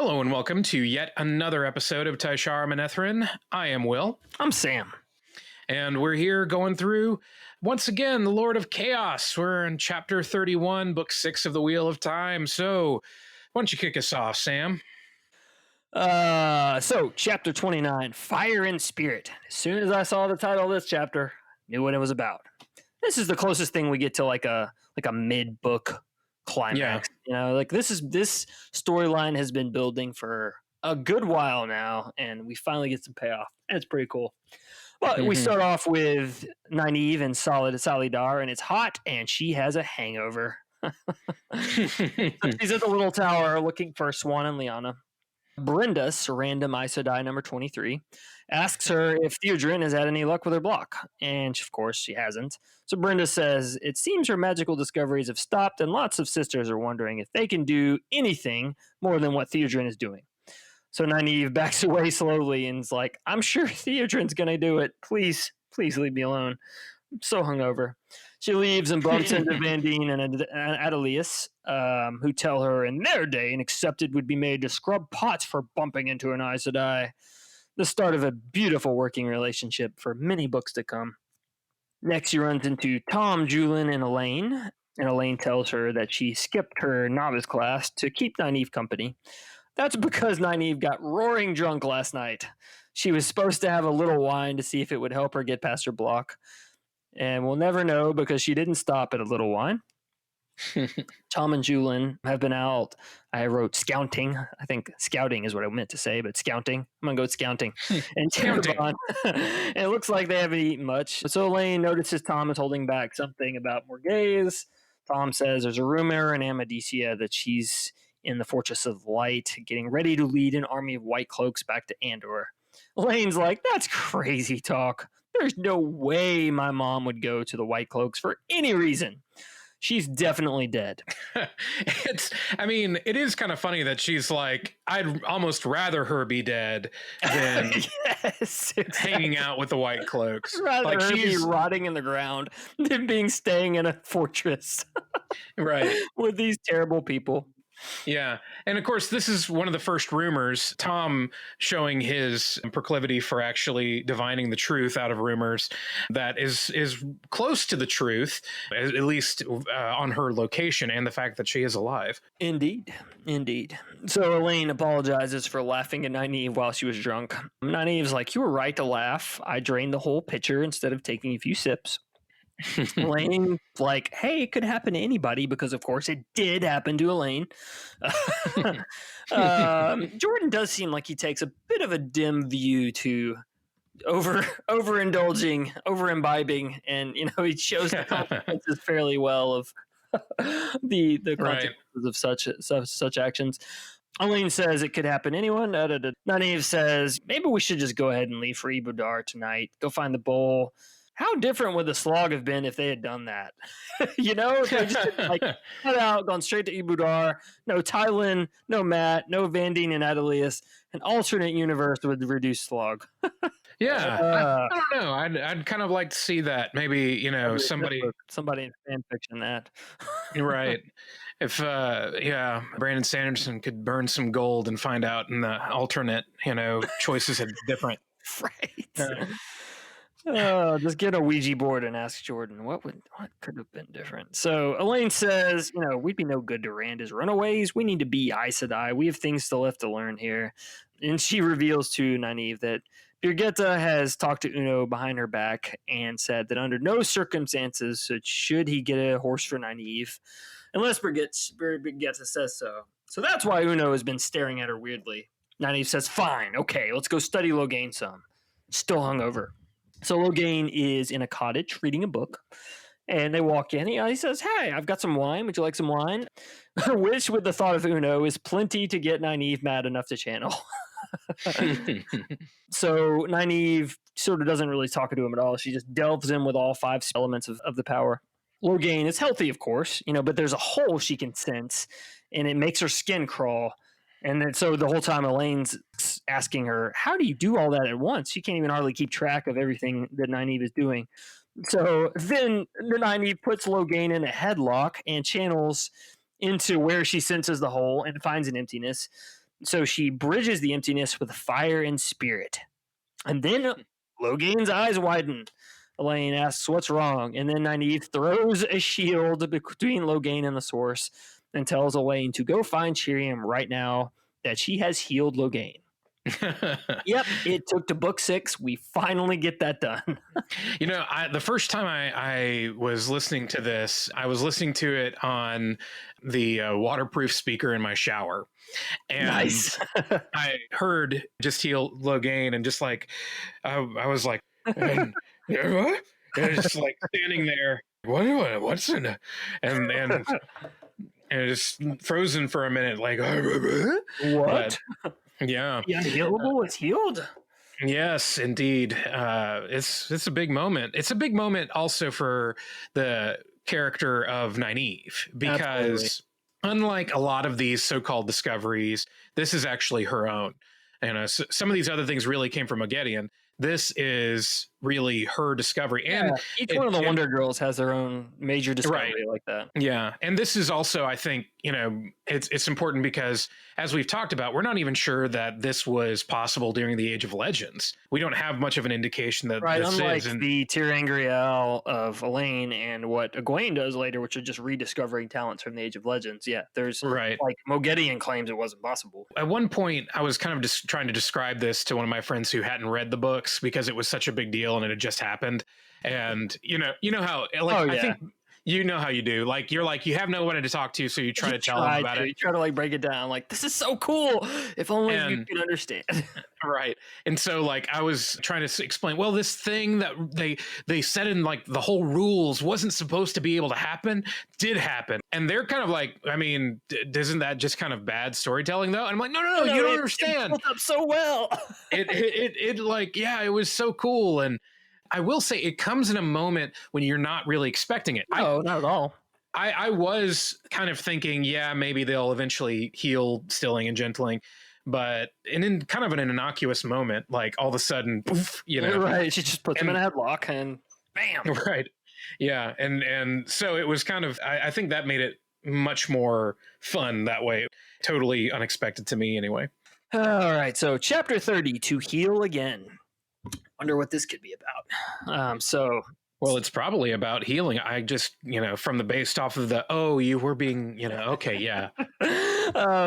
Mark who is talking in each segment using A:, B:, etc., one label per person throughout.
A: Hello and welcome to yet another episode of Tai'Shar Manethrin. I am Will.
B: I'm Sam.
A: And we're here going through, once again, the Lord of Chaos. We're in Chapter 31, Book 6 of the Wheel of Time. So, why don't you kick us off, Sam?
B: So Chapter 29, Fire and Spirit. As soon as I saw the title of this chapter, knew what it was about. This is the closest thing we get to like a mid-book climax. Yeah. You know, like this storyline has been building for a good while now, and we finally get some payoff. And it's pretty cool. Well, we start off with Nynaeve and Salidar, and it's hot, and she has a hangover. She's at the little tower looking for Swan and Lyanna. Brenda, random Aes Sedai number 23, asks her if Theodrin has had any luck with her block, and of course she hasn't. So Brenda says, it seems her magical discoveries have stopped, and lots of sisters are wondering if they can do anything more than what Theodrin is doing. So Nynaeve backs away slowly and is like, I'm sure Theodrin's going to do it. Please leave me alone. I'm so hungover. She leaves and bumps into Vandine and Adelius, who tell her in their day an accepted would be made to scrub pots for bumping into an Aes Sedai. The start of a beautiful working relationship for many books to come. Next, she runs into Tom, Julian, and Elaine tells her that she skipped her novice class to keep Nynaeve company. That's because Nynaeve got roaring drunk last night. She was supposed to have a little wine to see if it would help her get past her block. And we'll never know because she didn't stop at a little wine. Tom and Julian have been out. I wrote scouting. I think scouting is what I meant to say, but scouting. I'm going to go with scouting. And Terabon. And it looks like they haven't eaten much. So Elaine notices Tom is holding back something about Morghese. Tom says there's a rumor in Amadicia that she's in the Fortress of Light, getting ready to lead an army of white cloaks back to Andor. Elaine's like, that's crazy talk. There's no way my mom would go to the White Cloaks for any reason. She's definitely dead.
A: It is kind of funny that she's like, I'd almost rather her be dead than
B: yes, exactly.
A: Hanging out with the White Cloaks.
B: Rather like her be rotting in the ground than staying in a fortress.
A: Right.
B: With these terrible people.
A: Yeah. And of course, this is one of the first rumors, Tom showing his proclivity for actually divining the truth out of rumors that is close to the truth, at least on her location and the fact that she is alive.
B: Indeed. So Elaine apologizes for laughing at Nynaeve while she was drunk. Nynaeve's like, you were right to laugh. I drained the whole pitcher instead of taking a few sips. Elaine, like, hey, it could happen to anybody because, of course, it did happen to Elaine. Jordan does seem like he takes a bit of a dim view to overindulging, over-imbibing, and he shows the consequences fairly well of the consequences of such actions. Elaine says it could happen to anyone. Nynaeve says maybe we should just go ahead and leave for Ibudar tonight. Go find the bowl. How different would the slog have been if they had done that? They just cut out, gone straight to Ibudar. No Tylan, no Matt, no Vandine and Adelius. An alternate universe with reduced slog.
A: Yeah, I don't know. I'd kind of like to see that. Maybe somebody
B: in fan fiction that.
A: Right. If Brandon Sanderson could burn some gold and find out in the alternate, choices had different.
B: Right. Just get a Ouija board and ask Jordan what could have been different. So Elaine says, we'd be no good to Rand as runaways. We need to be Aes Sedai. We have things still left to learn here. And she reveals to Nynaeve that Birgitta has talked to Uno behind her back and said that under no circumstances should he get a horse for Nynaeve, unless Birgitta says so. So that's why Uno has been staring at her weirdly. Nynaeve says, fine, okay, let's go study Logain some. Still hungover. So Logain is in a cottage reading a book, and they walk in. He says, hey, I've got some wine. Would you like some wine? Which, with the thought of Uno, is plenty to get Nynaeve mad enough to channel. So Nynaeve sort of doesn't really talk to him at all. She just delves in with all 5 elements of the power. Logain is healthy, of course, but there's a hole she can sense, and it makes her skin crawl. And then so the whole time Elaine's asking her, how do you do all that at once? She can't even hardly keep track of everything that Nynaeve is doing. So then Nynaeve puts Logain in a headlock and channels into where she senses the hole and finds an emptiness. So she bridges the emptiness with fire and spirit. And then Logain's eyes widen. Elaine asks, "What's wrong?" And then Nynaeve throws a shield between Logain and the source and tells Elaine to go find Chirium right now, that she has healed Logain. Yep, it took to book 6. We finally get that done.
A: The first time I was listening to this, I was listening to it on the waterproof speaker in my shower. And
B: Nice.
A: I heard just heal Logain, and just like, I was like, and just like standing there, what's in it? And just frozen for a minute, like,
B: What?
A: But, yeah.
B: The unhealable is healed?
A: Yes, indeed. It's a big moment. It's a big moment also for the character of Nynaeve, because unlike a lot of these so-called discoveries, this is actually her own. And some of these other things really came from Moghedien. This is really her discovery. And
B: each one of the Wonder Girls has their own major discovery like that.
A: Yeah. And this is also, I think, it's important because, as we've talked about, we're not even sure that this was possible during the Age of Legends. We don't have much of an indication that this
B: unlike
A: is.
B: The Tirangriel of Elaine and what Egwene does later, which are just rediscovering talents from the Age of Legends. Yeah, there's like Moghedien claims it wasn't possible.
A: At one point, I was kind of just trying to describe this to one of my friends who hadn't read the books, because it was such a big deal and it had just happened. And you know how, like, I think you know how you do. Like, you're like, you have no one to talk to, so you try to tell them about it.
B: You try to like break it down. Like, this is so cool. If only you could understand.
A: Right. And so, like, I was trying to explain, well, this thing that they said in like the whole rules wasn't supposed to be able to happen, did happen. And they're kind of like, I mean, isn't that just kind of bad storytelling though? And I'm like, no, you don't understand.
B: It built up so well.
A: it like, yeah, it was so cool. And I will say, it comes in a moment when you're not really expecting it.
B: No, not at all.
A: I was kind of thinking, yeah, maybe they'll eventually heal Stilling and Gentling, but in kind of an innocuous moment, like all of a sudden, poof,
B: right? She just puts them in a headlock and bam.
A: Right. Yeah, and so it was kind of. I think that made it much more fun that way. Totally unexpected to me, anyway.
B: All right, so chapter 30, to heal again. Wonder what this could be about.
A: Well, it's probably about healing. I just, from the based off of the, you were being, okay, yeah.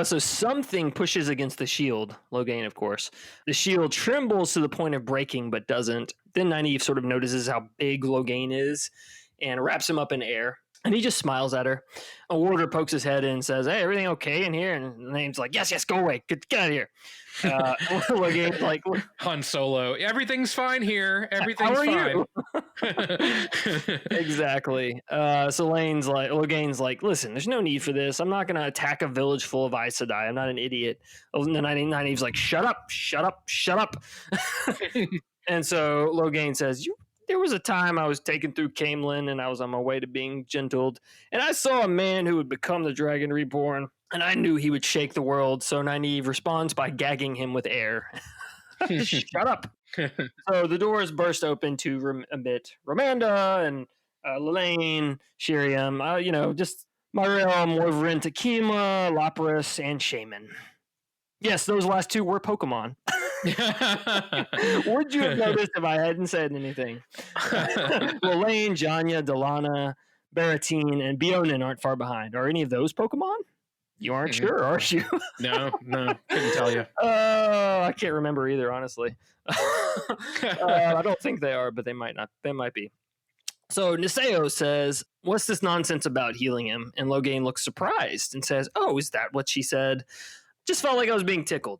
B: So something pushes against the shield, Logain, of course. The shield trembles to the point of breaking, but doesn't. Then Nynaeve sort of notices how big Logain is and wraps him up in air. And he just smiles at her. A warder pokes his head in and says, "Hey, everything okay in here?" And Nynaeve's like, yes, go away. Get out of here. Logain's like,
A: Han Solo, everything's fine here. Everything's fine.
B: Exactly. So Logain's like, listen, there's no need for this. I'm not going to attack a village full of Aes Sedai. I'm not an idiot. And then Nynaeve's like, shut up. And so Logain says, there was a time I was taken through Camelin and I was on my way to being gentled, and I saw a man who would become the Dragon Reborn, and I knew he would shake the world. So Nynaeve responds by gagging him with air. Shut up. So the doors burst open to admit Romanda and Lelaine, Shiriam, just Myrell, Morvrin, Takima, Lapras, and Shaman. Yes, those last two were Pokemon. Would you have noticed if I hadn't said anything? Lelaine, Janya, Delana, Baratine, and Bionin aren't far behind. Are any of those Pokemon? You aren't sure, are you?
A: No, couldn't tell you.
B: I can't remember either, honestly. I don't think they are, but they might not. They might be. So Niseo says, "What's this nonsense about healing him?" And Logain looks surprised and says, "Oh, is that what she said? Just felt like I was being tickled,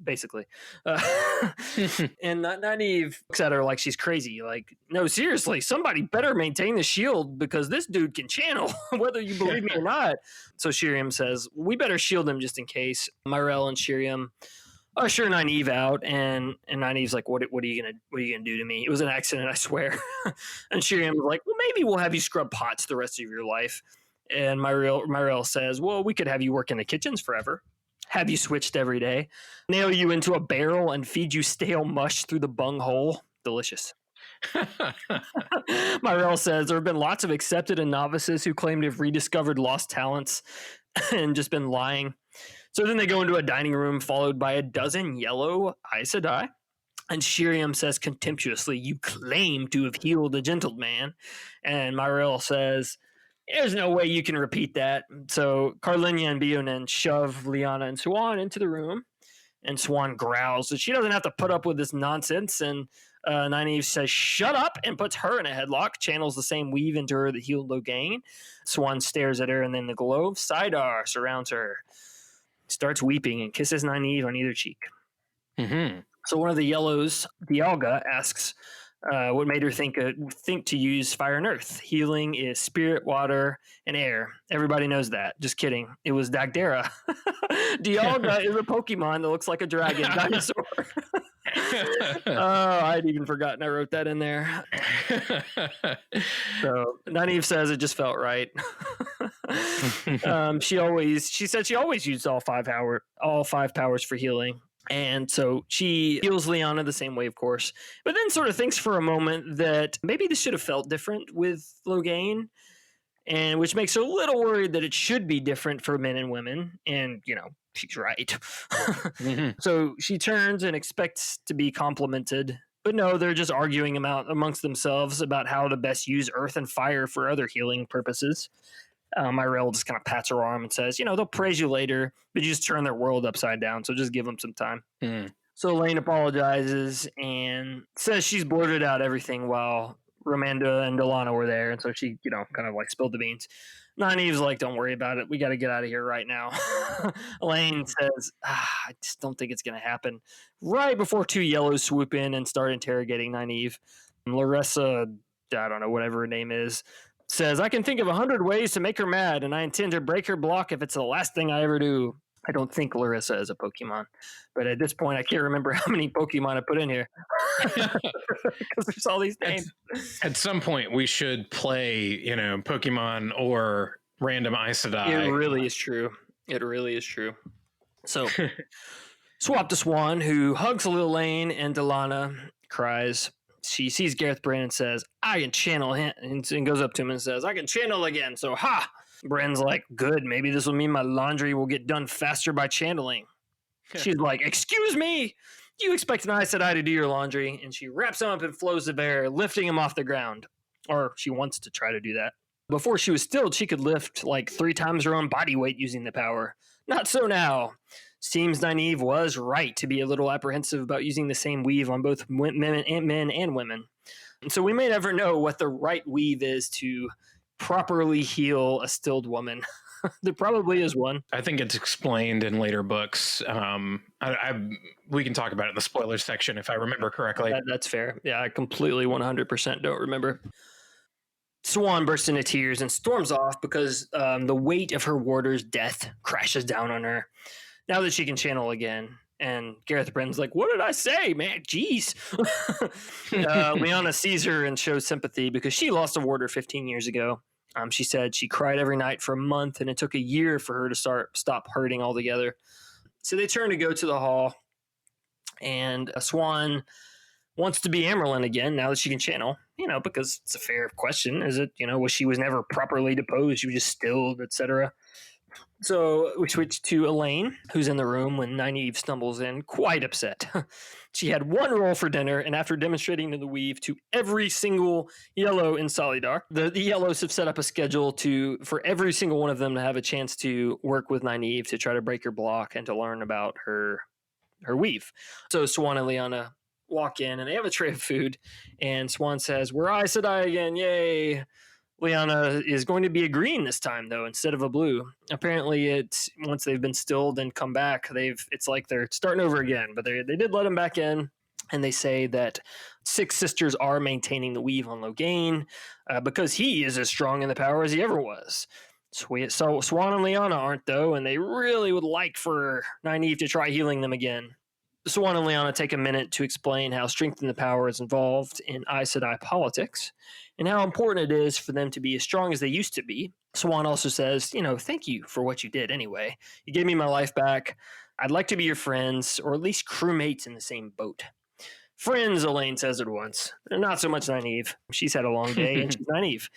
B: basically." And Nynaeve looks at her like she's crazy. Like, no, seriously, somebody better maintain the shield because this dude can channel, whether you believe me or not. So Shiriam says, we better shield him just in case. Myrell and Shiriam usher Nynaeve out, and Nynaeve's like, what are you gonna do to me? It was an accident, I swear. And Shiriam's like, well, maybe we'll have you scrub pots the rest of your life. And Myrell says, well, we could have you work in the kitchens forever. Have you switched every day, nail you into a barrel and feed you stale mush through the bung hole. Delicious. Myrell says there have been lots of accepted and novices who claim to have rediscovered lost talents and just been lying. So then they go into a dining room followed by a dozen yellow Aes Sedai. And Shiriam says contemptuously, "You claim to have healed a gentleman." And Myrell says, "There's no way you can repeat that." So Carlinia and Beonin shove Lyanna and Swan into the room. And Swan growls that she doesn't have to put up with this nonsense. And Nynaeve says, "Shut up," and puts her in a headlock, channels the same weave into her that healed Logain. Swan stares at her, and then the glow of Sidar surrounds her. Starts weeping and kisses Nynaeve on either cheek.
A: Mm-hmm.
B: So one of the yellows, Dialga, asks what made her think to use fire and earth. Healing is spirit, water, and air. Everybody knows that. Just kidding. It was Dagdara. Dialga is a Pokemon that looks like a dragon dinosaur. Oh, I'd even forgotten I wrote that in there. So Nynaeve says it just felt right. She said she always used all five powers for healing. And so she heals Lyanna the same way, of course, but then sort of thinks for a moment that maybe this should have felt different with Logain, and which makes her a little worried that it should be different for men and women. And, she's right. Mm-hmm. So she turns and expects to be complimented, but no, they're just arguing amongst themselves about how to best use earth and fire for other healing purposes. Myrell just kind of pats her arm and says, they'll praise you later, but you just turn their world upside down, so just give them some time. Mm. So Elaine apologizes and says she's blurted out everything while Romanda and Delana were there, and so she, kind of like spilled the beans. Nynaeve's like, "Don't worry about it. We got to get out of here right now." Elaine says, "I just don't think it's going to happen." Right before two yellows swoop in and start interrogating Nynaeve, Larissa, I don't know, whatever her name is, says, "I can think of 100 ways to make her mad, and I intend to break her block if it's the last thing I ever do." I don't think Larissa is a Pokemon, but at this point, I can't remember how many Pokemon I put in here because there's all these names.
A: At some point, we should play, Pokemon or random Aes Sedai.
B: It really is true. It really is true. So, swap to Swan, who hugs Lilane, and Delana cries. She sees Gareth Bryn and says, "I can channel him," and goes up to him and says, "I can channel again." So, ha! Bryn's like, "Good, maybe this will mean my laundry will get done faster by channeling." She's like, "Excuse me, you expect an Aes Sedai to do your laundry?" And she wraps him up in flows of air, lifting him off the ground. Or she wants to try to do that. Before she was stilled, she could lift like 3 times her own body weight using the power. Not so now. Seems Nynaeve was right to be a little apprehensive about using the same weave on both men and women. And so we may never know what the right weave is to properly heal a stilled woman. There probably is one.
A: I think it's explained in later books. We can talk about it in the spoilers section if I remember correctly.
B: That's fair. Yeah, I completely 100% don't remember. Swan bursts into tears and storms off because the weight of her warder's death crashes down on her. Now that she can channel again. And Gareth Bryn's like, "What did I say, man? Jeez." Lyanna sees her and shows sympathy because she lost a warder 15 years ago. She said she cried every night for a month, and it took a year for her to stop hurting altogether. So they turn to go to the hall, and Swan wants to be Amerlin again now that she can channel, because it's a fair question. Is it, she was never properly deposed, she was just stilled, etc. So we switch to Elaine, who's in the room when Nynaeve stumbles in, quite upset. She had one roll for dinner, and after demonstrating the weave to every single yellow in Solidar, the yellows have set up a schedule for every single one of them to have a chance to work with Nynaeve to try to break her block and to learn about her weave. So Swan and Lyanna walk in, and they have a tray of food, and Swan says, "We're Aes Sedai again, yay!" Lyanna is going to be a green this time, though, instead of a blue. Apparently, it's once they've been stilled and come back, it's like they're starting over again. But they did let them back in, and they say that Six Sisters are maintaining the weave on Logain because he is as strong in the power as he ever was. So Swan and Lyanna aren't, though, and they really would like for Nynaeve to try healing them again. Swan and Lyanna take a minute to explain how strength in the power is involved in Aes Sedai politics and how important it is for them to be as strong as they used to be. Swan also says, "Thank you for what you did anyway. You gave me my life back. I'd like to be your friends, or at least crewmates in the same boat." Friends, Elaine says at once. Not so much Nynaeve. She's had a long day, and she's Nynaeve.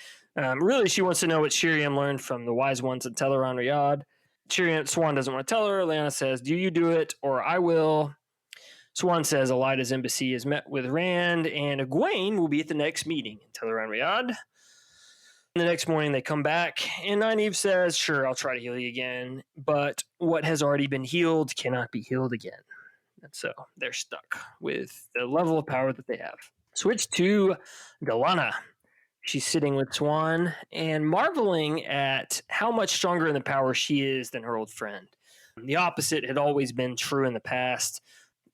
B: Really, she wants to know what Shiriam learned from the wise ones at Teleron Riyadh. Swan doesn't want to tell her. Lyanna says, do you do it or I will? Swan says Elida's embassy is met with Rand and Egwene will be at the next meeting in Teleran-Riyadh. The next morning they come back and Nynaeve says, sure, I'll try to heal you again, but what has already been healed cannot be healed again. And so they're stuck with the level of power that they have. Switch to Delana. She's sitting with Swan and marveling at how much stronger in the power she is than her old friend. The opposite had always been true in the past.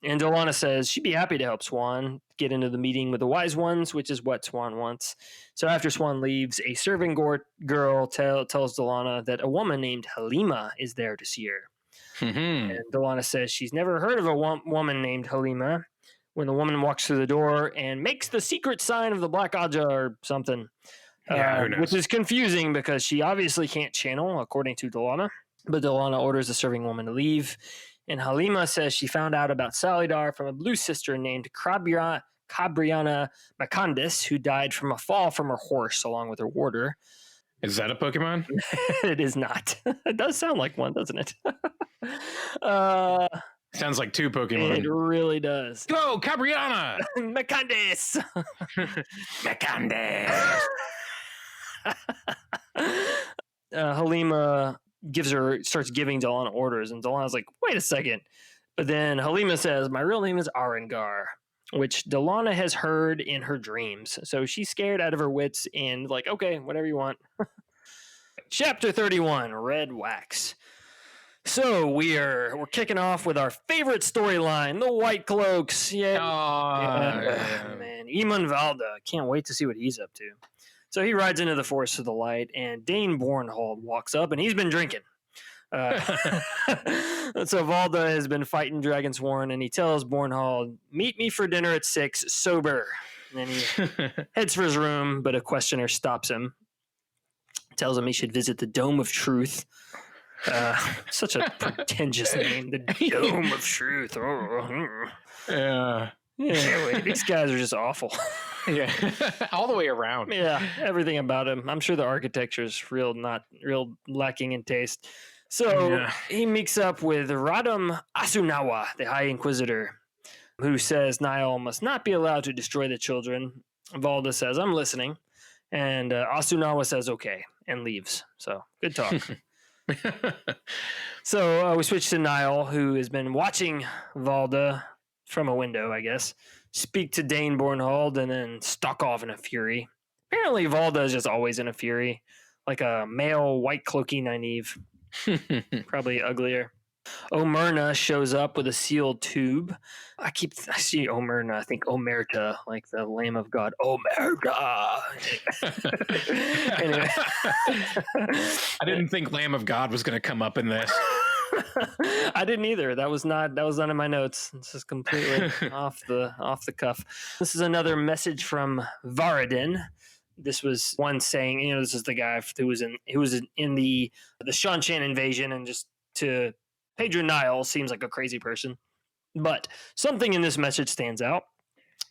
B: And Delana says she'd be happy to help Swan get into the meeting with the Wise Ones, which is what Swan wants. So after Swan leaves, a serving girl tells Delana that a woman named Halima is there to see her. Mm-hmm. And Delana says she's never heard of a woman named Halima. When the woman walks through the door and makes the secret sign of the Black Aja or something, which is confusing because she obviously can't channel, according to Delana. But Delana orders the serving woman to leave. And Halima says she found out about Salidar from a blue sister named Cabriana Macandis, who died from a fall from her horse along with her warder.
A: Is that a Pokemon?
B: It is not. It does sound like one, doesn't it?
A: Sounds like two Pokemon.
B: It really does.
A: Go, Cabriana!
B: Macandis!
A: Macandis!
B: Halima starts giving Delana orders, and Delana's like, wait a second. But then Halima says, my real name is Arengar, which Delana has heard in her dreams. So she's scared out of her wits and like, okay, whatever you want. Chapter 31, Red Wax. So we're kicking off with our favorite storyline, the White Cloaks. Yeah, man, Eamon Valda. Can't wait to see what he's up to. So he rides into the Forest of the Light, and Dane Bornhold walks up, and he's been drinking. So Valda has been fighting Dragonsworn, and he tells Bornhold, meet me for dinner at 6, sober. And then he heads for his room, but a questioner stops him, tells him he should visit the Dome of Truth. Such a pretentious name, the Dome of Truth. Yeah. Anyway, these guys are just awful.
A: Yeah, all the way around.
B: Yeah, everything about him. I'm sure the architecture is real lacking in taste. So he meets up with Radam Asunawa, the High Inquisitor, who says Niall must not be allowed to destroy the children. Valda says, I'm listening. And Asunawa says, okay, and leaves. So good talk. So we switch to Niall, who has been watching Valda from a window, I guess, speak to Dane Bornhold and then stalk off in a fury. Apparently Valda is just always in a fury, like a male white cloaky Nynaeve. Probably uglier. Omerta shows up with a sealed tube. I see Omerta, I think Omerta, like the Lamb of God. Omerta. Anyway.
A: I didn't think Lamb of God was going to come up in this.
B: I didn't either. That was not in my notes. This is completely off the cuff. This is another message from Varadin. This was one saying, this is the guy who was in the Shan-Chan invasion, and just to Pedro Niall seems like a crazy person. But something in this message stands out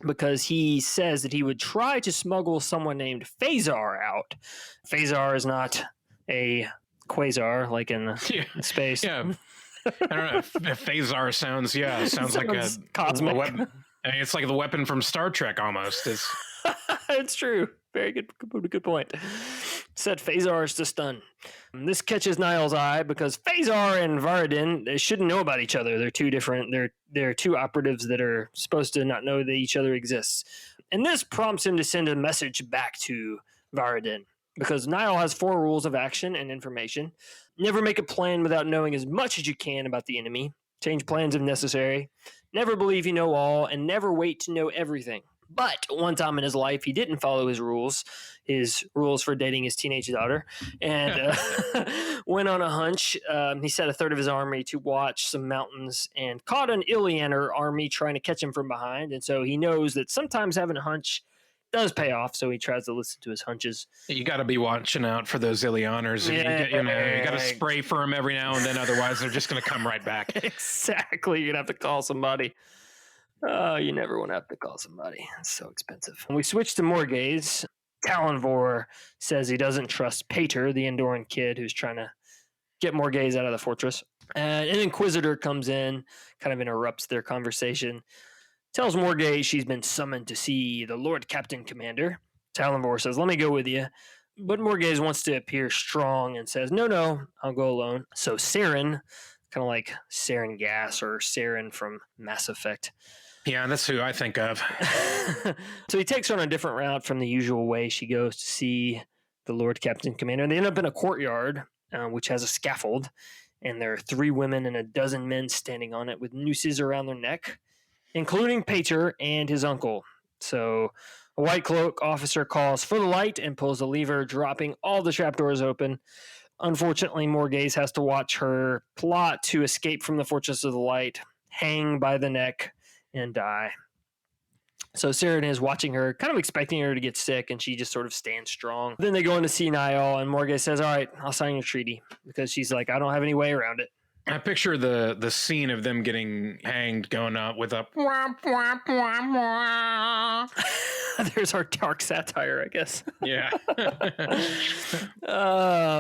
B: because he says that he would try to smuggle someone named Phasar out. Phasar is not a quasar like in space. Yeah.
A: I don't know. Phasar sounds like a
B: cosmic
A: weapon. I mean, it's like the weapon from Star Trek almost.
B: It's true. Very good point. Said Phasar is to stun. This catches Niall's eye because Phasar and Varadin, they shouldn't know about each other. They're two different. They're two operatives that are supposed to not know that each other exists. And this prompts him to send a message back to Varadin because Niall has 4 rules of action and information. Never make a plan without knowing as much as you can about the enemy. Change plans if necessary. Never believe you know all, and never wait to know everything. But one time in his life, he didn't follow his rules for dating his teenage daughter, and went on a hunch. He set a third of his army to watch some mountains and caught an Ilianer army trying to catch him from behind. And so he knows that sometimes having a hunch does pay off, so he tries to listen to his hunches.
A: You got to be watching out for those Ilianers. You got to spray for them every now and then, otherwise they're just going to come right back.
B: Exactly. You're going to have to call somebody. Oh, you never want to have to call somebody. It's so expensive. When we switch to Morgaze, Talonvor says he doesn't trust Pater, the Andoran kid who's trying to get Morghese out of the fortress. And an Inquisitor comes in, kind of interrupts their conversation, tells Morghese she's been summoned to see the Lord Captain Commander. Talonvor says, let me go with you. But Morghese wants to appear strong and says, no, I'll go alone. So Saren, kind of like Saren Gas or Saren from Mass Effect.
A: Yeah, that's who I think of.
B: So he takes her on a different route from the usual way she goes to see the Lord Captain Commander. And they end up in a courtyard, which has a scaffold. And there are 3 women and a dozen men standing on it with nooses around their neck, including Pater and his uncle. So a white cloak officer calls for the light and pulls the lever, dropping all the trapdoors open. Unfortunately, Morghese has to watch her plot to escape from the Fortress of the Light, hang by the neck, and die. So Saren is watching her, kind of expecting her to get sick, and she just sort of stands strong. Then they go into senile, and Morghese says, all right, I'll sign your treaty, because she's like, I don't have any way around it.
A: I picture the scene of them getting hanged going up with a wah, wah, wah, wah.
B: There's our dark satire, I guess.
A: Yeah.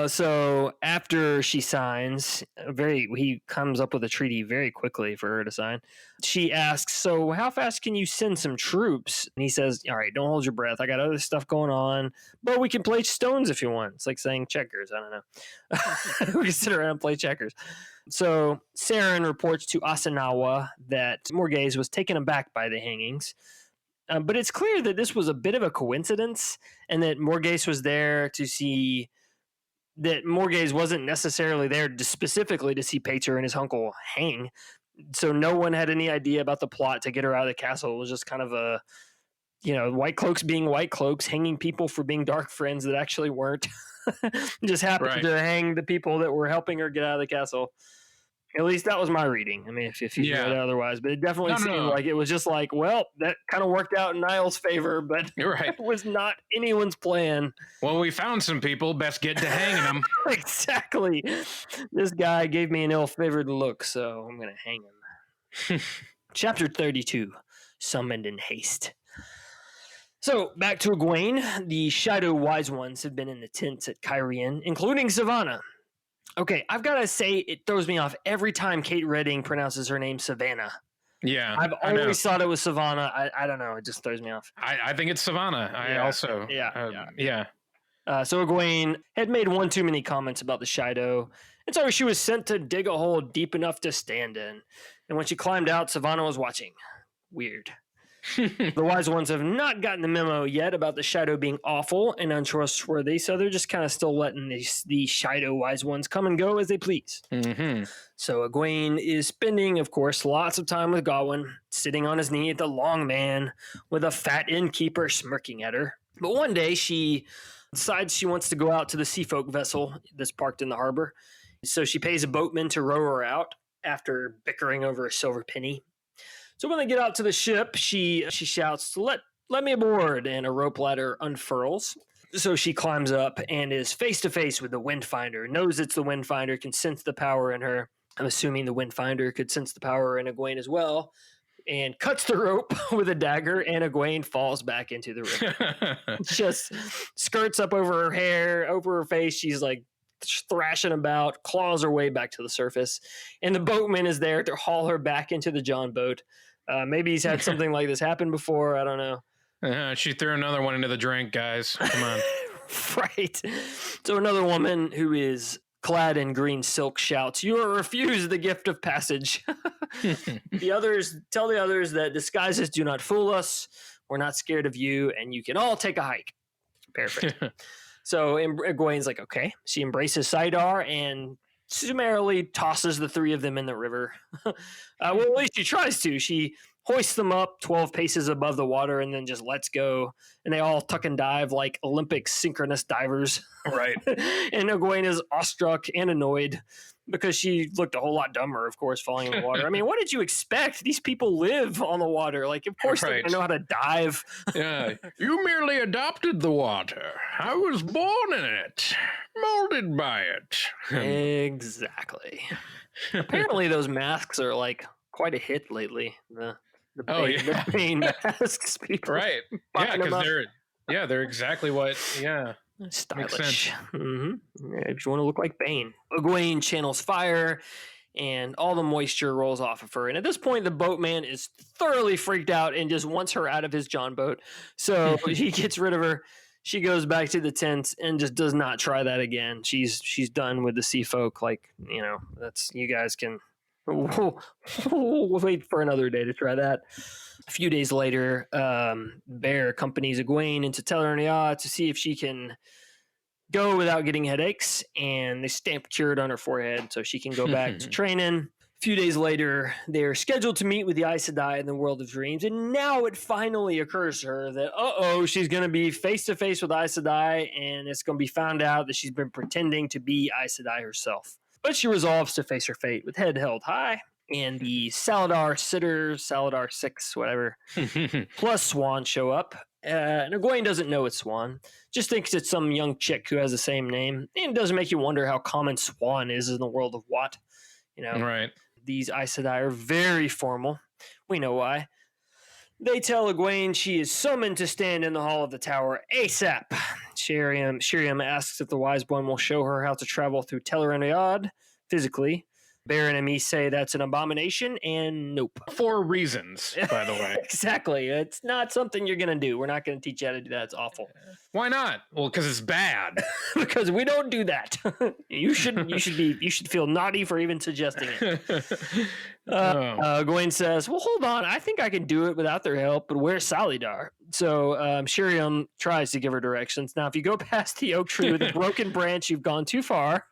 B: So after she signs, he comes up with a treaty very quickly for her to sign. She asks, so how fast can you send some troops? And he says, all right, don't hold your breath. I got other stuff going on, but we can play stones if you want. It's like saying checkers. I don't know. We can sit around and play checkers. So Saren reports to Asanawa that Morghese was taken aback by the hangings. But it's clear that this was a bit of a coincidence and that Morghese was there to see that Morghese wasn't necessarily there specifically to see Pater and his uncle hang. So no one had any idea about the plot to get her out of the castle. It was just kind of a, white cloaks being white cloaks, hanging people for being dark friends that actually weren't. Just happened to hang the people that were helping her get out of the castle. At least that was my reading. I mean, if you read it otherwise, but it definitely seemed like it was just like, well, that kind of worked out in Niall's favor, but it was not anyone's plan.
A: Well, we found some people. Best get to hanging them.
B: Exactly. This guy gave me an ill-favored look, so I'm going to hang him. Chapter 32, Summoned in Haste. So, back to Egwene. The Shadow Wise Ones have been in the tents at Kyrian, including Savannah. Okay, I've got to say, it throws me off every time Kate Redding pronounces her name Savannah.
A: Yeah.
B: I've always thought it was Savannah. I don't know. It just throws me off.
A: I think it's Savannah. I also. Yeah.
B: So Egwene had made one too many comments about the Shido, and so she was sent to dig a hole deep enough to stand in. And when she climbed out, Savannah was watching. Weird. The Wise Ones have not gotten the memo yet about the Shido being awful and untrustworthy, so they're just kind of still letting the Shido Wise Ones come and go as they please.
A: Mm-hmm.
B: So Egwene is spending, of course, lots of time with Gawain, sitting on his knee at the Long Man with a fat innkeeper smirking at her. But one day she decides she wants to go out to the Seafolk vessel that's parked in the harbor. So she pays a boatman to row her out after bickering over a silver penny. So when they get out to the ship, she shouts, let me aboard, and a rope ladder unfurls. So she climbs up and is face to face with the Windfinder, knows it's the Windfinder, can sense the power in her. I'm assuming the Windfinder could sense the power in Egwene as well, and cuts the rope with a dagger, and Egwene falls back into the river. Just skirts up over her hair, over her face. She's like thrashing about, claws her way back to the surface, and the boatman is there to haul her back into the John boat. Maybe he's had something like this happen before. I don't know.
A: She threw another one into the drink, guys. Come on.
B: Right. So another woman who is clad in green silk shouts, "You are refused the gift of passage." The others tell the others that disguises do not fool us. We're not scared of you, and you can all take a hike. Paraphrase. So Egwene's like, okay. She embraces Saidar and summarily tosses the 3 of them in the river. Well, at least she tries to. She hoists them up 12 paces above the water and then just lets go. And they all tuck and dive like Olympic synchronous divers.
A: Right.
B: And Egwene is awestruck and annoyed because she looked a whole lot dumber, of course, falling in the water. I mean, what did you expect? These people live on the water. Like, of course they know how to dive.
A: Yeah. You merely adopted the water. I was born in it, molded by it.
B: Exactly. Apparently those masks are like quite a hit lately. The pain masks people.
A: Right. Yeah, because they're exactly what. Yeah.
B: Stylish. Mm-hmm. Yeah, if you want to look like Bane. Egwene channels fire, and all the moisture rolls off of her. And at this point, the boatman is thoroughly freaked out and just wants her out of his John boat. So he gets rid of her. She goes back to the tent and just does not try that again. She's done with the sea folk. Like, that's, you guys can we'll wait for another day to try that. A few days later, Bear accompanies Egwene into Tel'Aran'rhiod to see if she can go without getting headaches, and they stamp cured on her forehead so she can go back to training. A few days later, they're scheduled to meet with the Aes Sedai in the World of Dreams, and now it finally occurs to her that, she's going to be face-to-face with Aes Sedai, and it's going to be found out that she's been pretending to be Aes Sedai herself. But she resolves to face her fate with head held high, and the Saladar Sitters, Saladar 6, whatever, plus Swan show up. And Egwene doesn't know it's Swan, just thinks it's some young chick who has the same name, and it doesn't make you wonder how common Swan is in the world of Wat.
A: Right.
B: These Aes Sedai are very formal. We know why. They tell Egwene she is summoned to stand in the hall of the tower ASAP. Shiriam asks if the Wise One will show her how to travel through Tel'Aran'rhiod physically. Bear and Amis say that's an abomination, and nope.
A: For reasons, by the way.
B: Exactly. It's not something you're going to do. We're not going to teach you how to do that. It's awful.
A: Why not? Well, because it's bad.
B: Because we don't do that. You should feel naughty for even suggesting it. Egwene says, well, hold on. I think I can do it without their help, but where's Saladar? So Shiriam tries to give her directions. Now, if you go past the oak tree with a broken branch, you've gone too far.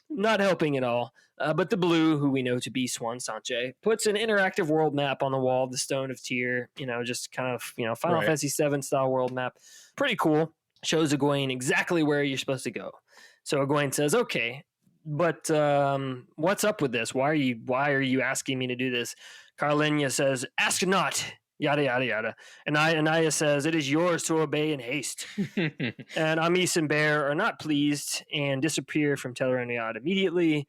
B: Not helping at all. But the Blue, who we know to be Swan Sanche, puts an interactive world map on the wall of the Stone of Tyr. Just kind of, Final Fantasy VII style world map. Pretty cool. Shows Egwene exactly where you're supposed to go. So Egwene says, okay, but what's up with this? Why are you asking me to do this? Carlinia says, ask not. Yada, yada, yada. And Anaya says, it is yours to obey in haste. And Amis and Bear are not pleased and disappear from Tel'Aran'rhiod immediately.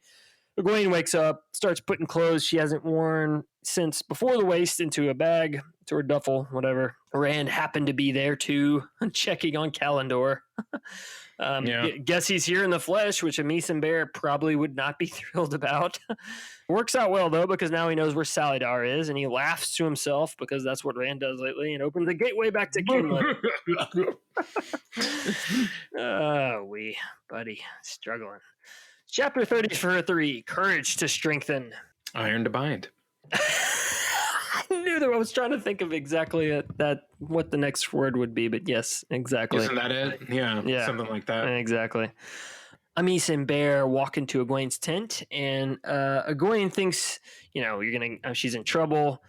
B: Egwene wakes up, starts putting clothes she hasn't worn since before the waist into a bag, to her duffel, whatever. Rand happened to be there too, checking on Kalendor. Guess he's here in the flesh, which Amis and Bear probably would not be thrilled about. Works out well, though, because now he knows where Saladar is, and he laughs to himself, because that's what Rand does lately, and opens the gateway back to Kinlan. Buddy, struggling. Chapter 33, Courage to Strengthen.
A: Iron to Bind.
B: I knew that I was trying to think of exactly what the next word would be, but yes, exactly.
A: Isn't that it? Yeah, something like that.
B: Exactly. Amis and Bear walk into Egwene's tent, and Egwene thinks, she's in trouble.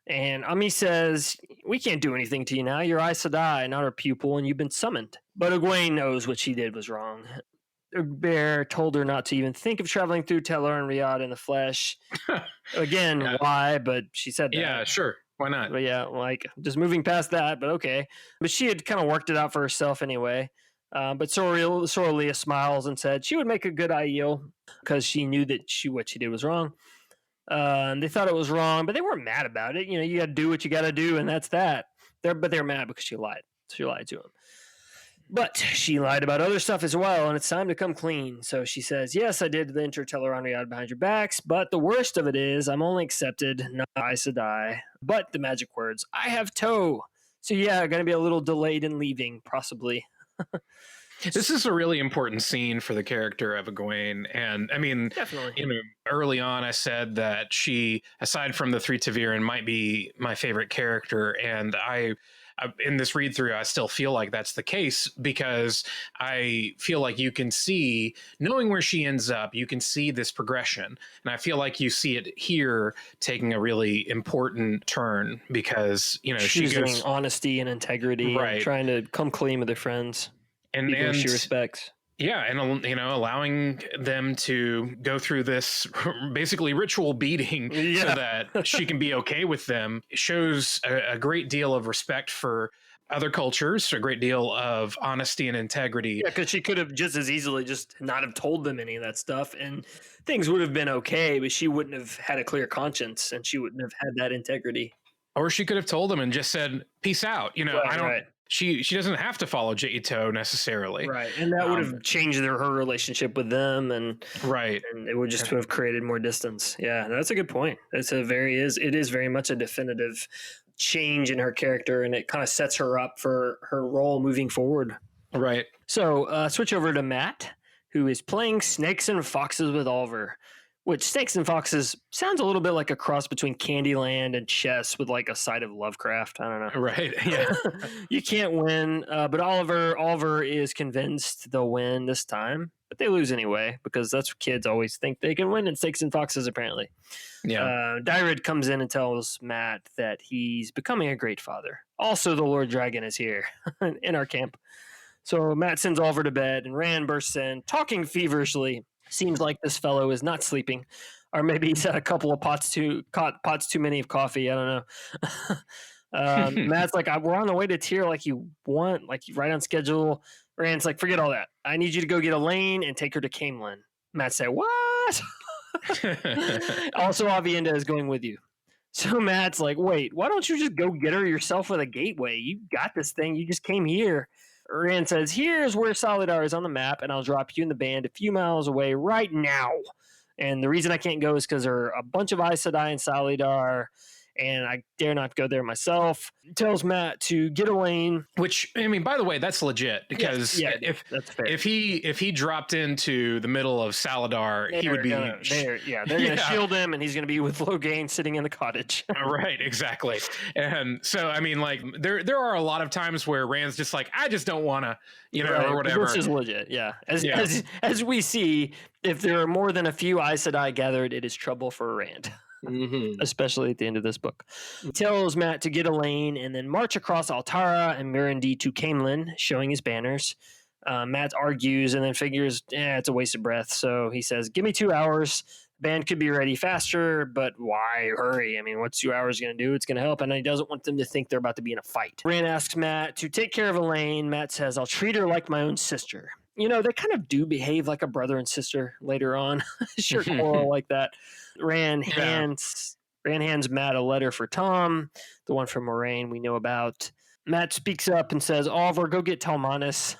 B: And Amis says, we can't do anything to you now. You're Aes Sedai, not our pupil, and you've been summoned. But Egwene knows what she did was wrong. Bear told her not to even think of traveling through Tel'Aran'rhiod in the flesh. Again, why? But she said that.
A: Yeah, sure. Why not?
B: But yeah, just moving past that, but okay. But she had kind of worked it out for herself anyway. But Sorlia smiles and said she would make a good Aiel because she knew that what she did was wrong. And they thought it was wrong, but they weren't mad about it. You got to do what you got to do, and that's that. They're mad because she lied. She lied to him. But she lied about other stuff as well, and it's time to come clean. So she says, yes, I did enter Tel'Aran'rhiod behind your backs, but the worst of it is I'm only accepted, not Aes Sedai. But the magic words, I have toe. So yeah, going to be a little delayed in leaving, possibly.
A: This is a really important scene for the character of Egwene. And I mean,
B: definitely.
A: Early on, I said that she, aside from the three Ta'Veren, might be my favorite character. And in this read through, I still feel like that's the case because I feel like you can see, knowing where she ends up, you can see this progression. And I feel like you see it here taking a really important turn because,
B: she's doing honesty and integrity, right, and trying to come clean with her friends and she respects. Yeah, and
A: allowing them to go through this basically ritual beating so that she can be okay with them shows a great deal of respect for other cultures, a great deal of honesty and integrity.
B: Yeah, because she could have just as easily just not have told them any of that stuff, and things would have been okay, but she wouldn't have had a clear conscience, and she wouldn't have had that integrity.
A: Or she could have told them and just said, "Peace out." she doesn't have to follow Jaito necessarily.
B: Right. And that would have changed her relationship with them, and
A: right.
B: And it would just have created more distance. Yeah, that's a good point. It is very much a definitive change in her character, and it kind of sets her up for her role moving forward.
A: Right.
B: So switch over to Matt, who is playing Snakes and Foxes with Oliver, which Snakes and Foxes sounds a little bit like a cross between Candyland and chess with like a side of Lovecraft. I don't know.
A: Right. Yeah.
B: You can't win, but Oliver is convinced they'll win this time, but they lose anyway because that's what kids always think they can win in Snakes and Foxes. Apparently,
A: yeah.
B: Dyred comes in and tells Matt that he's becoming a great father. Also, the Lord Dragon is here in our camp. So Matt sends Oliver to bed, and Rand bursts in, talking feverishly. Seems like this fellow is not sleeping, or maybe he's had a couple of pots too many of coffee. I don't know. Matt's like, we're on the way to Tyr like you want, like right on schedule. Rand's like, forget all that. I need you to go get Elaine and take her to Camelin. Matt said, what? Also, Avienda is going with you. So Matt's like, wait, why don't you just go get her yourself with a gateway? You got this thing. You just came here. Rand says, here's where Solidar is on the map, and I'll drop you and the band a few miles away right now. And the reason I can't go is because there are a bunch of Aes Sedai and Solidar, and I dare not go there myself. He tells Matt to get Elaine.
A: Which, I mean, by the way, that's legit because
B: that's fair.
A: if he dropped into the middle of Saladar, he would be
B: they're gonna shield him, and he's gonna be with Logain sitting in the cottage.
A: Right, exactly. And so, I mean, like there are a lot of times where Rand's just like, I just don't want to, or whatever.
B: Which is legit, yeah. As we see, if there are more than a few Aes Sedai gathered, it is trouble for Rand. Mm-hmm. Especially at the end of this book. He tells Matt to get Elaine and then march across Altara and Mirendi to Camelin, showing his banners. Matt argues and then figures, it's a waste of breath. So he says, give me 2 hours. Band could be ready faster, but why hurry? I mean, what's 2 hours going to do? It's going to help. And he doesn't want them to think they're about to be in a fight. Rand asks Matt to take care of Elaine. Matt says, I'll treat her like my own sister. They kind of do behave like a brother and sister later on. Sure, quarrel like that. Rand hands Matt a letter for Tom, the one from Moraine we know about. Matt speaks up and says, Oliver, go get Talmanis.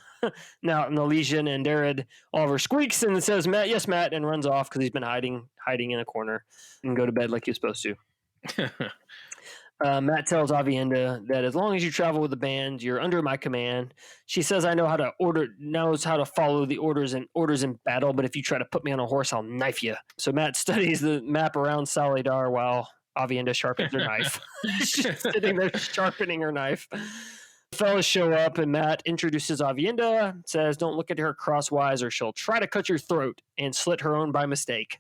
B: Now in the Legion and Darad. Oliver squeaks and says, Matt, yes, Matt, and runs off because he's been hiding in a corner and go to bed like he was supposed to. Matt tells Avienda that as long as you travel with the band, you're under my command. She says, I knows how to follow the orders in battle, but if you try to put me on a horse, I'll knife you. So Matt studies the map around Solidar while Avienda sharpens her knife. She's sitting there sharpening her knife. The fellas show up and Matt introduces Avienda, says, don't look at her crosswise or she'll try to cut your throat and slit her own by mistake.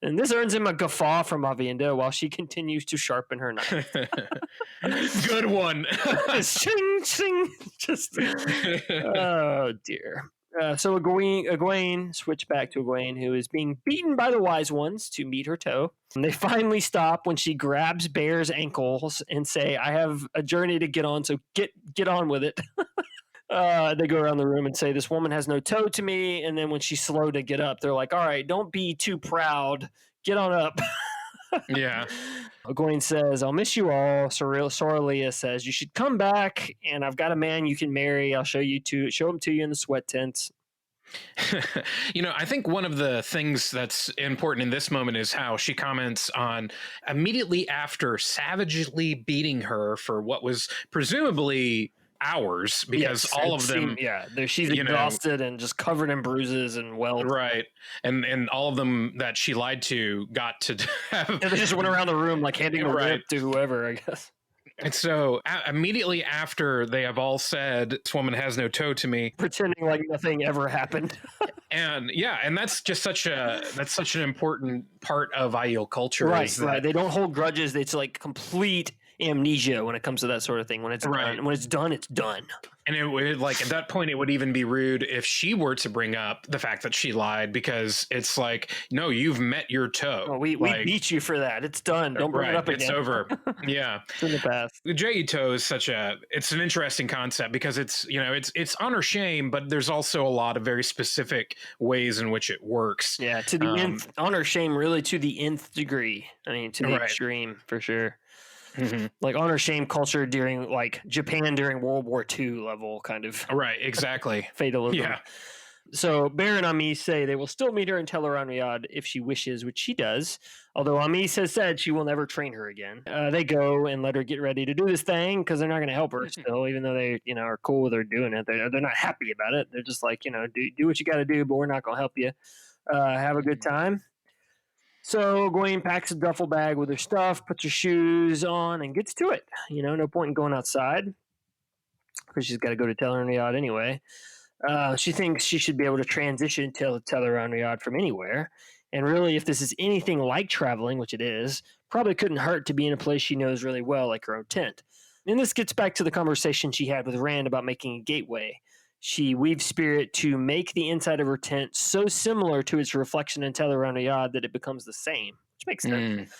B: And this earns him a guffaw from Avienda while she continues to sharpen her knife.
A: Good one.
B: Shing, shing. Just, oh, dear. So Egwene, switch back to Egwene, who is being beaten by the Wise Ones to meet her toe. And they finally stop when she grabs Bear's ankles and say, I have a journey to get on, so get on with it. They go around the room and say, this woman has no toe to me. And then when she's slow to get up, they're like, all right, don't be too proud. Get on up.
A: Yeah.
B: Egwene says, I'll miss you all. Soralia says, you should come back, and I've got a man you can marry. I'll show him to you in the sweat tents.
A: I think one of the things that's important in this moment is how she comments on immediately after savagely beating her for what was presumably hours, because all of them
B: she's exhausted and just covered in bruises and welts,
A: right, and all of them that she lied to got to have
B: they just went around the room like handing a whip to whoever, I guess.
A: And so immediately after they have all said, this woman has no toe to me,
B: pretending like nothing ever happened.
A: and that's just such an important part of Aiel culture,
B: right? They don't hold grudges. It's like complete amnesia when it comes to that sort of thing. When it's done, it's done.
A: And it would, like, at that point, it would even be rude if she were to bring up the fact that she lied, because it's like, no, you've met your toe.
B: Oh, we beat you for that. It's done. Don't bring it up again.
A: It's over. Yeah.
B: It's in the past.
A: The Jaito is it's an interesting concept because it's honor shame, but there's also a lot of very specific ways in which it works.
B: Yeah. To the nth, honor shame really to the nth degree. I mean, to the extreme for sure. like honor shame culture during like Japan during World War II level kind of
A: Right, exactly.
B: fatalism.
A: Yeah.
B: So Bear and Amis say they will still meet her and tell her on Riyadh if she wishes, which she does. Although Amis has said she will never train her again. They go and let her get ready to do this thing because they're not going to help her still, even though they, are cool with her doing it. They're not happy about it. They're just like, do what you got to do, but we're not going to help you. Have a good time. So Gawain packs a duffel bag with her stuff, puts her shoes on, and gets to it. No point in going outside because she's got to go to Tel Riyadh anyway. She thinks she should be able to transition to Tel Riyadh from anywhere. And really, if this is anything like traveling, which it is, probably couldn't hurt to be in a place she knows really well, like her own tent. And this gets back to the conversation she had with Rand about making a gateway. She weaves spirit to make the inside of her tent so similar to its reflection in Tel Riyadh that it becomes the same, which makes sense.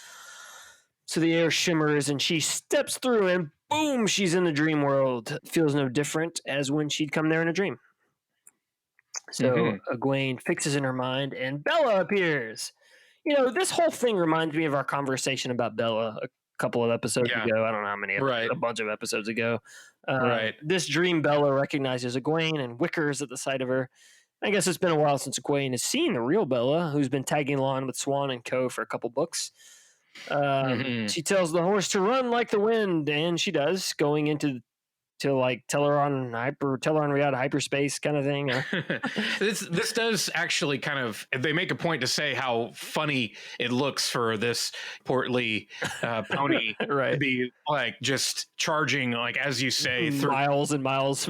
B: So the air shimmers and she steps through and boom, she's in the dream world. Feels no different as when she'd come there in a dream. So Egwene fixes in her mind and Bella appears. This whole thing reminds me of our conversation about Bella a couple of episodes ago. I don't know how many, a bunch of episodes ago. This dream Bella recognizes Egwene and wickers at the sight of her. I guess it's been a while since Egwene has seen the real Bella, who's been tagging along with Swan and Co. for a couple books. She tells the horse to run like the wind, and she does, going into like Teleron Riyadh hyperspace kind of thing.
A: This does actually kind of, they make a point to say how funny it looks for this portly pony to be like just charging, like as you say, through
B: miles and miles.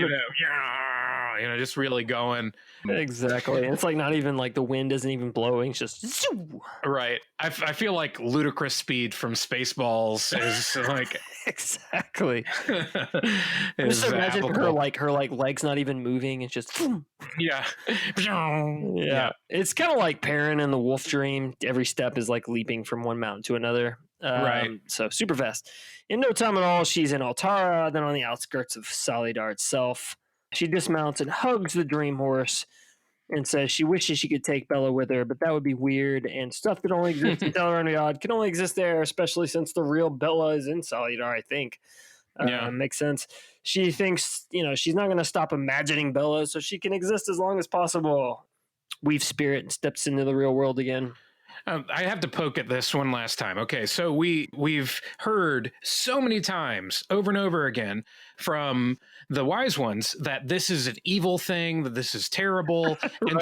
A: Just really going.
B: Exactly. And it's like not even like the wind isn't even blowing. It's just
A: right. I feel like ludicrous speed from Spaceballs is like
B: exactly. Just imagine her legs not even moving. It's just
A: yeah.
B: It's kind of like Perrin in the Wolf Dream. Every step is like leaping from one mountain to another. So super fast. In no time at all, she's in Altara, then on the outskirts of Salidar itself. She dismounts and hugs the dream horse and says she wishes she could take Bella with her, but that would be weird, and stuff that only exists in Tel Riyadh can only exist there, especially since the real Bella is in Salidar, I think. Makes sense. She thinks, she's not going to stop imagining Bella, so she can exist as long as possible. Weaves spirit and steps into the real world again.
A: I have to poke at this one last time. Okay, so we've heard so many times over and over again from the wise ones that this is an evil thing, that this is terrible, and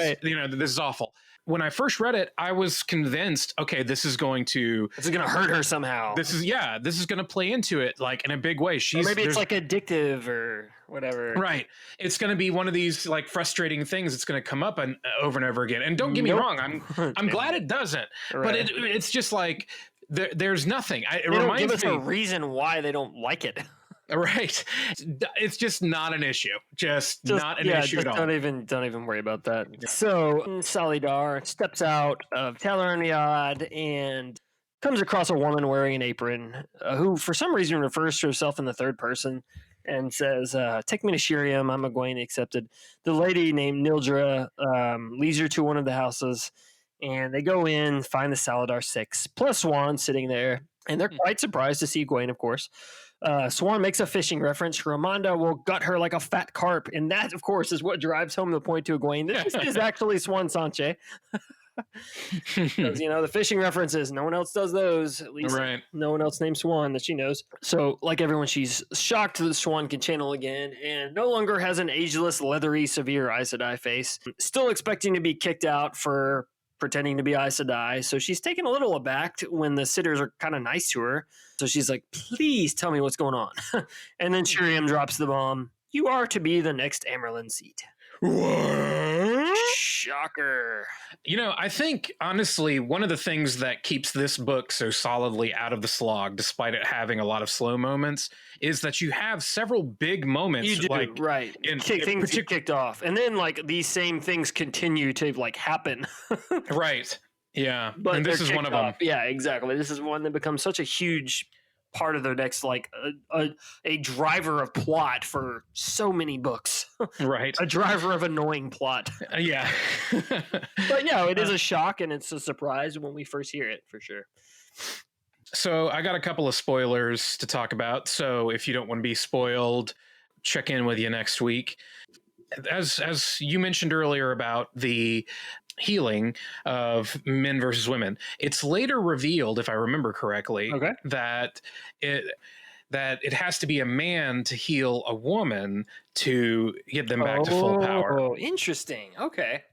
A: this is awful. When I first read it, I was convinced, okay, this is going to
B: hurt her somehow.
A: This is going to play into it like in a big way.
B: Maybe it's like addictive or whatever.
A: Right. It's going to be one of these like frustrating things that's going to come up over and over again. And don't get me wrong, I'm glad it doesn't. Right. But it's just like there's nothing. It reminds me.
B: Give us a reason why they don't like it.
A: Right. It's just not an issue. Just not an issue at all.
B: Don't even worry about that. So Salidar steps out of Tel Riyadh and comes across a woman wearing an apron who for some reason refers to herself in the third person and says, take me to Shiriam. I'm Egwene accepted. The lady named Nildra leads her to one of the houses, and they go in, find the Salidar 6 plus Swan sitting there, and they're quite surprised to see Egwene, of course. Swan makes a fishing reference. Ramonda will gut her like a fat carp, and that, of course, is what drives home the point to Egwene. This is actually Swan Sanche. Because, the fishing references, no one else does those. At least no one else named Swan that she knows. So, like everyone, she's shocked that Swan can channel again and no longer has an ageless, leathery, severe Aes Sedai face. Still expecting to be kicked out for pretending to be Aes Sedai. So she's taken a little aback when the sitters are kind of nice to her. So she's like, please tell me what's going on. And then Shiriam drops the bomb. You are to be the next Amerlin seat.
A: What?
B: Shocker.
A: I think, honestly, one of the things that keeps this book so solidly out of the slog, despite it having a lot of slow moments, is that you have several big moments.
B: You do,
A: like,
B: right. Things get kicked off. And then, like, these same things continue to, like, happen.
A: Right. Yeah.
B: But
A: and this is one of them.
B: Yeah, exactly. This is one that becomes such a huge part of their next, like a driver of plot for so many books.
A: Right.
B: A driver of annoying plot.
A: Yeah.
B: But it is a shock and it's a surprise when we first hear it, for sure.
A: So I got a couple of spoilers to talk about. So if you don't want to be spoiled, check in with you next week. As you mentioned earlier about the healing of men versus women, it's later revealed, if I remember correctly,
B: Okay.
A: that it has to be a man to heal a woman to get them back to full power.
B: Oh, interesting. Okay.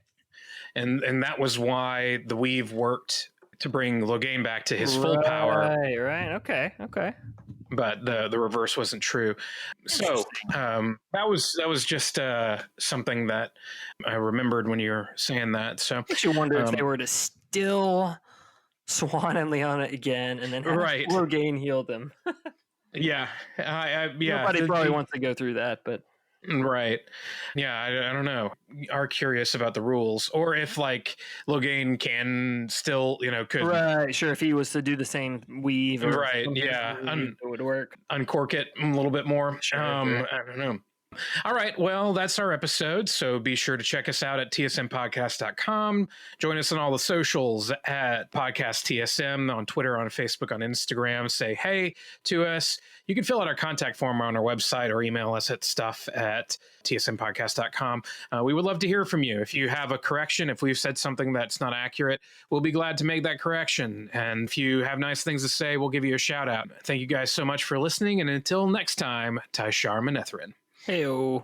A: And that was why the weave worked to bring Logain back to his full power,
B: Right. Okay.
A: but the reverse wasn't true. So that was just something that I remembered when you were saying that. So
B: Makes you wonder if they were to still Swan and Liana again, and then have
A: Right.
B: Logain heal them.
A: yeah, yeah.
B: Nobody probably wants to go through that, but
A: Right. Yeah, I don't know. Are curious about the rules, or if like Logain can still, could
B: right, sure. If he was to do the same weave, or
A: Right,
B: something,
A: yeah.
B: it would work.
A: uncork it a little bit more.
B: Sure.
A: I don't know. All right. Well, that's our episode. So be sure to check us out at tsmpodcast.com. Join us on all the socials at Podcast TSM, on Twitter, on Facebook, on Instagram. Say hey to us. You can fill out our contact form on our website or email us at stuff@tsmpodcast.com. We would love to hear from you. If you have a correction, if we've said something that's not accurate, we'll be glad to make that correction. And if you have nice things to say, we'll give you a shout out. Thank you guys so much for listening. And until next time, Tai'Shar Manethrin.
B: Heyo.